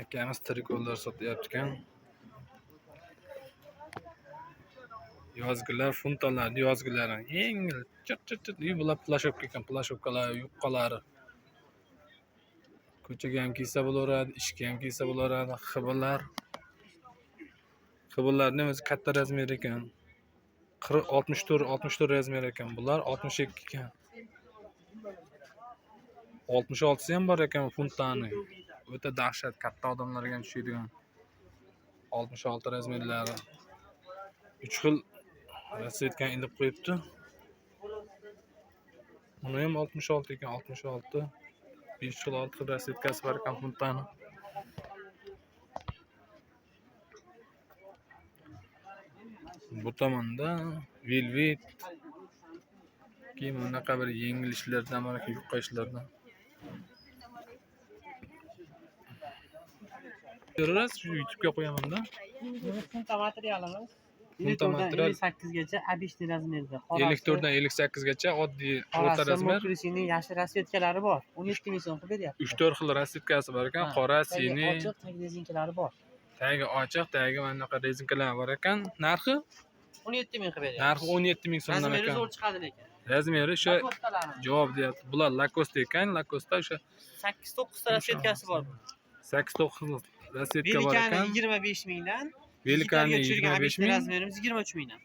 Akamiz trikolar sotyapti ekan. Yozgilar, funtalar, yozgilar. Yengil, chit. Bular plashopka ekan, plashopkalar, yupqalari. Ko'chaga ham kiysa bo'laveradi, ishga ham kiysa bo'laveradi. Xibalar. Xibalarning o'zi katta razmer ekan. 64 razmer ekan. Bular 62 ekan. 66 ham bor ekan funtani. O'ta dahshat, katta odamlarga ham tushadigan. 66 razmerlari. 3 xil rasvetkani ilib qo'yibdi. Buni ham 66 ekan, 66. 5 xil 6 xil rasvetkasi bor ekan funtani. Bu tomonda velvet keyin bunaqa bir yengil ishlardan, mana yupqa ishlardan. Ko'rasiz, shu YouTube'ga qo'yaman-da. Funta materialimiz. Funta material 58 gacha обычный razmerda. 54 dan 58 gacha oddiy o'rta razmer. Mokrisining yashil rasvetkalari bor. 17 ming so'm qilib beryapti. 3-4 xil rasvetkasi bor ekan. Qora, siniy, ochiq, tag rezinkalari bor. tagi ochiq, tagi mana bunaqa rezinkalar bor ekan. Narxi 17 ming qilib beryapti. narxi 17 ming so'mdan Razmeri ekan. zo'r chiqadi lekin. Razmeri o'sha javob deyapti. Bular Lacoste ekan. Lacoste o'sha 8-9 ta rasvetkasi bor. 8-9 xil rasvetka bor ekan. 25 mingdan. Velikani 25 ming. Razmerimiz 23 mingdan.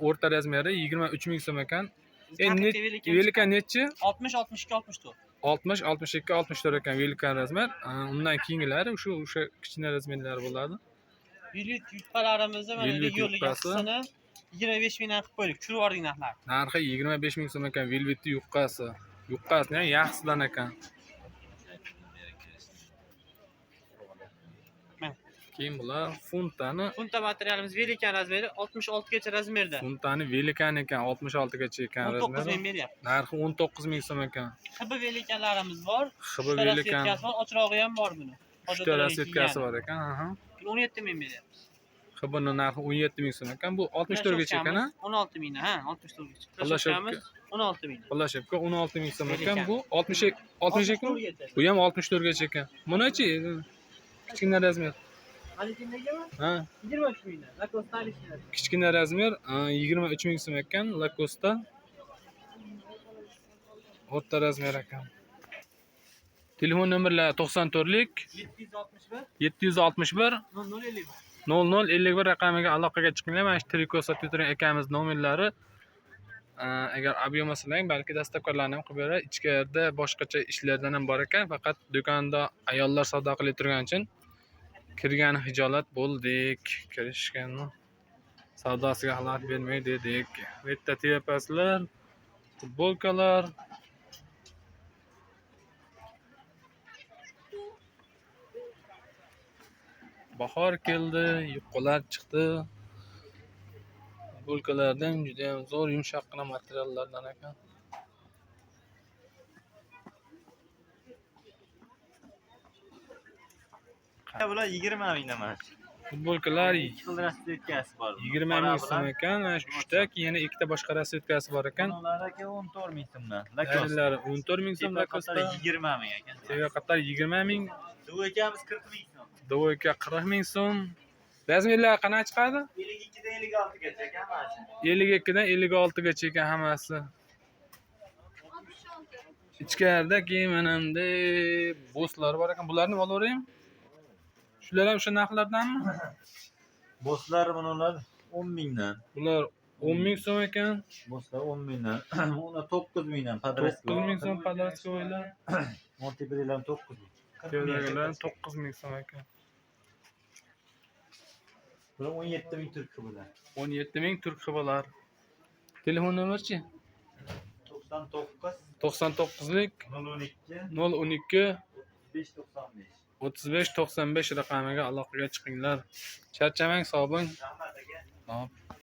O'rta razmeri 23 ming so'm ekan. Endi Velikan nechi? 60, 62, 64. 60, 62, 64 ekan Velikan razmer. Undan keyingilari o'sha kichkina razmerlar bo'ladi. Velvet yupqalarimizni mana Velvet yo'liga qisini 25 mingdan qilib qo'ydik. Tushirib yubordik narxlar. Narxi 25 ming so'm ekan velvetni yupqasi. Yupqasi ham yaxshidan ekan. Keyin bular funtani. Funta materialimiz Velikan razmeri 66 gacha razmerda. Funtani Velikan ekan 66 gacha ekan razmeri. 19 ming beryapti. Narxi 19 ming so'm ekan. Xibi Velikanlarimiz bor. Xibi Velikan. Ochrog'i ham bor buni. 3 ta rasvetkasi bor ekan, 17 ming beryapti. Xibini narxi 17 ming so'm ekan. Bu 64 gacha ekan, 16 mingdan, 64 gacha. Plashopka 16 ming. Plashopka 16 ming so'm ekan. Bu 62 bu ham 64 gacha ekan. Bunachi kichkina razmer. Ha, 23 mingdan. Lacoste alishlar. kichkina razmer 23 ming so'm ekan. Lacoste o'rta razmer ekan. Telefon nomerlari 94lik 761 0051 raqamiga aloqaga chiqinglar. Mana shu triko sotib turgan akamiz nomerlari. Agar ob'yom olsang, balki dastavkalarni ham qilib beradi. Ichkarida boshqacha ishlardan ham bor ekan. Faqat do'konda ayollar savdo qilib turgani uchun kirgani hijolat bo'ldik. Kirishganmi? Savdosiga xalaqit bermay dedik. Bu yerda tepaslar, futbolkalar. Bahor keldi, yupqalar chiqdi. Futbolkalardan juda ham zo'r, yumshoqqina materiallardan ekan. Bular 20 mingdan mana. Futbolkalar 2 xil rasvetkasi bor. 20 ming so'm ekan. Mana shu 3 ta, keyin yana 2 ta boshqa rasvetkasi bor ekan. Ular aka 14 ming so'mdan. Lakosta 14 ming so'm, Lakosta 20 ming ekan. Seva qatar 20 ming. Dovakamiz 40 ming so'm. Dovaka 40 ming so'm. Razmerlar qanaqa chiqadi? 52 dan 56 gacha ekan hammasi. 52 dan 56 gacha ekan hammasi. Ichkarida keyin mana bunday bo'slar bor ekan. Bularni olaveraymi? Shular ham o'sha narxlardanmi? Bo'slar bular 10 mingdan. Bular 10 ming so'm ekan. Bo'slar 10 mingdan. Ular 9 mingdan. 9 ming so'm podroskovoylar. Montebrelar 9 ming. Kevlagilar 9 ming so'm ekan. Bular 17 ming turk bular. 17 ming turk xibalar. Telefon nomerchi? 99lik 012 35 95 raqamiga aloqaga chiqinglar. Charchamang, sog' bo'ling.